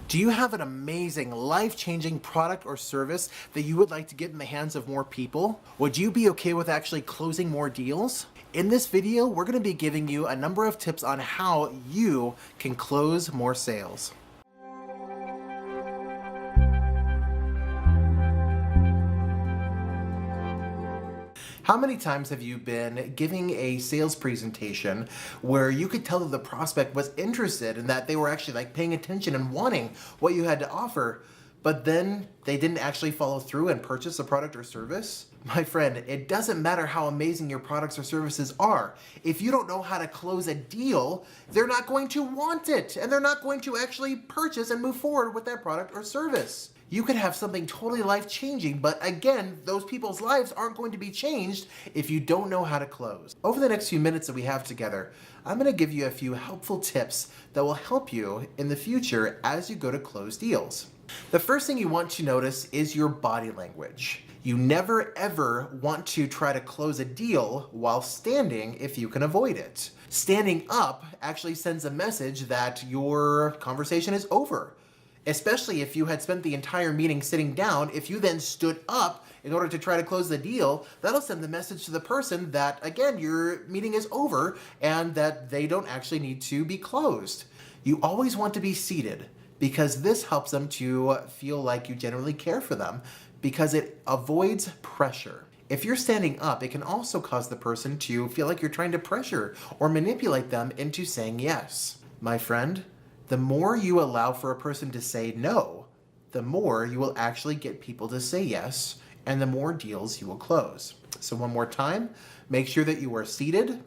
Do you have an amazing, life-changing product or service that you would like to get in the hands of more people? Would you be okay with actually closing more deals? In this video, we're going to be giving you a number of tips on how you can close more sales. How many times have you been giving a sales presentation where you could tell that the prospect was interested and that they were actually like paying attention and wanting what you had to offer, but then they didn't actually follow through and purchase a product or service? My friend, it doesn't matter how amazing your products or services are. If you don't know how to close a deal, they're not going to want it, and they're not going to actually purchase and move forward with that product or service. You could have something totally life-changing, but again, those people's lives aren't going to be changed if you don't know how to close. Over the next few minutes that we have together, I'm going to give you a few helpful tips that will help you in the future as you go to close deals. The first thing you want to notice is your body language. You never ever want to try to close a deal while standing if you can avoid it. Standing up actually sends a message that your conversation is over. Especially if you had spent the entire meeting sitting down, if you then stood up in order to try to close the deal, that'll send the message to the person that, again, your meeting is over and that they don't actually need to be closed. You always want to be seated because this helps them to feel like you genuinely care for them because it avoids pressure. If you're standing up, it can also cause the person to feel like you're trying to pressure or manipulate them into saying yes. My friend, the more you allow for a person to say no, the more you will actually get people to say yes, and the more deals you will close. So one more time, make sure that you are seated.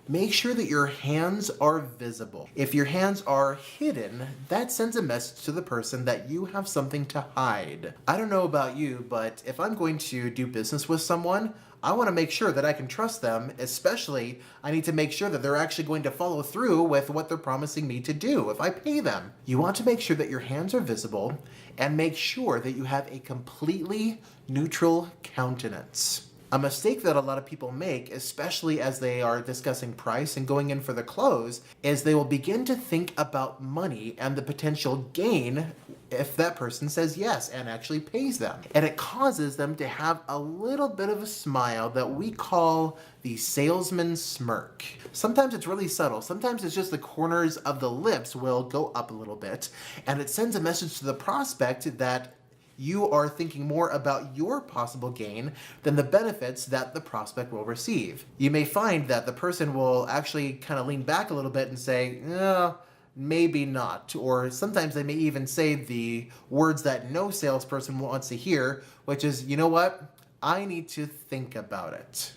Make sure that your hands are visible. If your hands are hidden, that sends a message to the person that you have something to hide. I don't know about you, but if I'm going to do business with someone, I want to make sure that I can trust them, especially I need to make sure that they're actually going to follow through with what they're promising me to do if I pay them. You want to make sure that your hands are visible and make sure that you have a completely neutral countenance. A mistake that a lot of people make, especially as they are discussing price and going in for the close, is they will begin to think about money and the potential gain if that person says yes and actually pays them. And it causes them to have a little bit of a smile that we call the salesman smirk. Sometimes it's really subtle. Sometimes it's just the corners of the lips will go up a little bit, and it sends a message to the prospect that you are thinking more about your possible gain than the benefits that the prospect will receive. You may find that the person will actually kind of lean back a little bit and say, no, maybe not. Or sometimes they may even say the words that no salesperson wants to hear, which is, you know what? I need to think about it.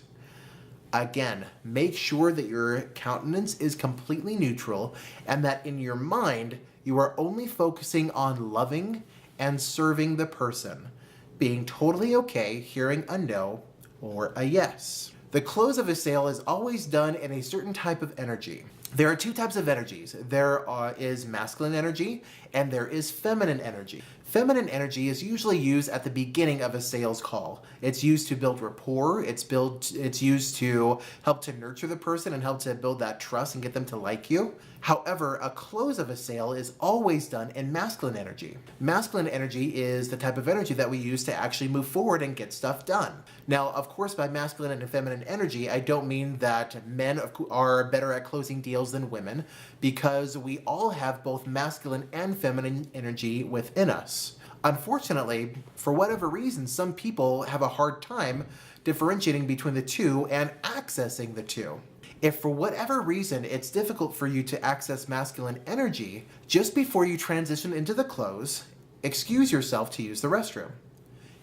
Again, make sure that your countenance is completely neutral and that in your mind, you are only focusing on loving and serving the person, being totally okay hearing a no or a yes. The close of a sale is always done in a certain type of energy. There are two types of energies. There is masculine energy and there is feminine energy. Feminine energy is usually used at the beginning of a sales call. It's used to build rapport, it's used to help to nurture the person and help to build that trust and get them to like you. However, a close of a sale is always done in masculine energy. Masculine energy is the type of energy that we use to actually move forward and get stuff done. Now, of course, by masculine and feminine energy, I don't mean that men are better at closing deals than women, because we all have both masculine and feminine energy within us. Unfortunately, for whatever reason, some people have a hard time differentiating between the two and accessing the two. If for whatever reason it's difficult for you to access masculine energy, just before you transition into the close, excuse yourself to use the restroom.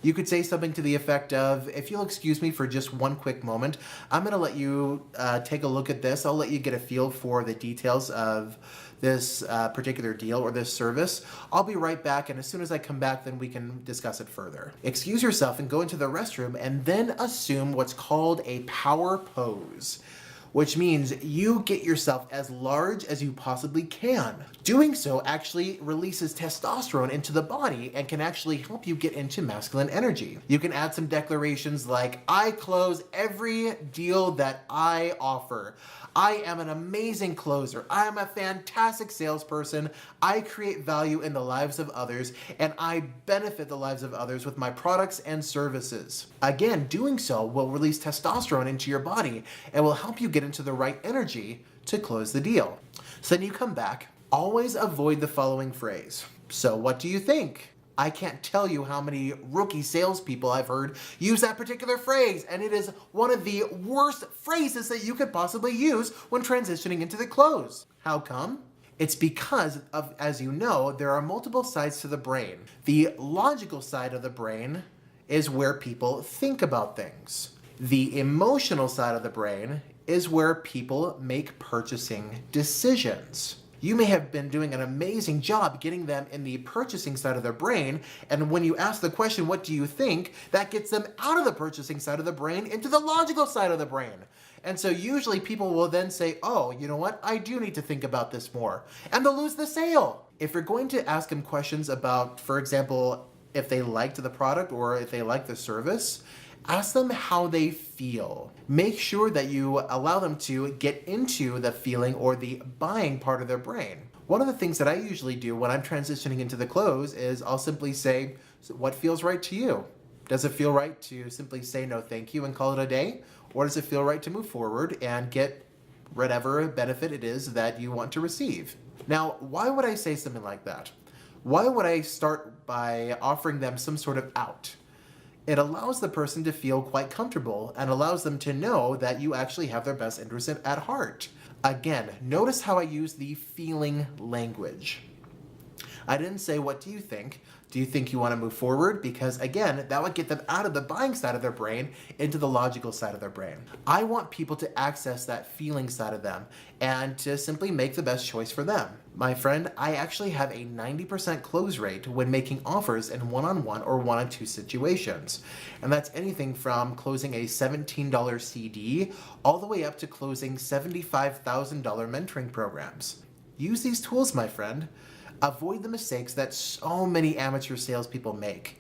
You could say something to the effect of, if you'll excuse me for just one quick moment, I'm going to let you take a look at this. I'll let you get a feel for the details of this particular deal or this service. I'll be right back, and as soon as I come back, then we can discuss it further. Excuse yourself and go into the restroom and then assume what's called a power pose, which means you get yourself as large as you possibly can. Doing so actually releases testosterone into the body and can actually help you get into masculine energy. You can add some declarations like, I close every deal that I offer. I am an amazing closer. I am a fantastic salesperson. I create value in the lives of others, and I benefit the lives of others with my products and services. Again, doing so will release testosterone into your body and will help you get into the right energy to close the deal. So then you come back. Always avoid the following phrase. So what do you think? I can't tell you how many rookie salespeople I've heard use that particular phrase, and it is one of the worst phrases that you could possibly use when transitioning into the close. How come? It's because of, as you know, there are multiple sides to the brain. The logical side of the brain is where people think about things. The emotional side of the brain is where people make purchasing decisions. You may have been doing an amazing job getting them in the purchasing side of their brain, and when you ask the question, what do you think, that gets them out of the purchasing side of the brain into the logical side of the brain. And so usually people will then say, oh, you know what, I do need to think about this more, and they'll lose the sale. If you're going to ask them questions about, for example, if they liked the product or if they like the service, ask them how they feel. Make sure that you allow them to get into the feeling or the buying part of their brain. One of the things that I usually do when I'm transitioning into the close is I'll simply say, so what feels right to you? Does it feel right to simply say no thank you and call it a day? Or does it feel right to move forward and get whatever benefit it is that you want to receive? Now, why would I say something like that? Why would I start by offering them some sort of out? It allows the person to feel quite comfortable and allows them to know that you actually have their best interest at heart. Again, notice how I use the feeling language. I didn't say, what do you think? Do you think you want to move forward? Because again, that would get them out of the buying side of their brain into the logical side of their brain. I want people to access that feeling side of them and to simply make the best choice for them. My friend, I actually have a 90% close rate when making offers in one-on-one or one-on-two situations. And that's anything from closing a $17 CD all the way up to closing $75,000 mentoring programs. Use these tools, my friend. Avoid the mistakes that so many amateur salespeople make.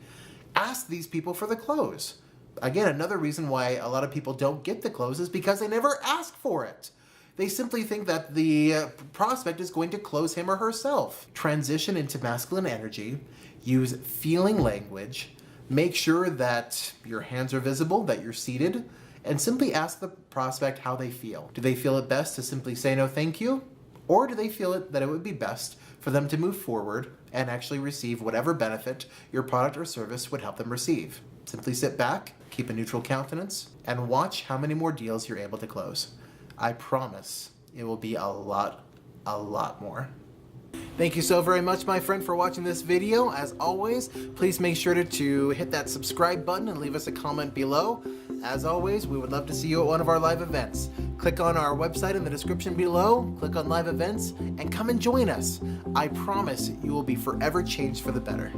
Ask these people for the close. Again, another reason why a lot of people don't get the close is because they never ask for it. They simply think that the prospect is going to close him or herself. Transition into masculine energy, use feeling language, make sure that your hands are visible, that you're seated, and simply ask the prospect how they feel. Do they feel it best to simply say no thank you? Or do they feel that it would be best for them to move forward and actually receive whatever benefit your product or service would help them receive? Simply sit back, keep a neutral countenance, and watch how many more deals you're able to close. I promise it will be a lot more. Thank you so very much, my friend, for watching this video. As always, please make sure to hit that subscribe button and leave us a comment below. As always, we would love to see you at one of our live events. Click on our website in the description below, click on live events, and come and join us. I promise you will be forever changed for the better.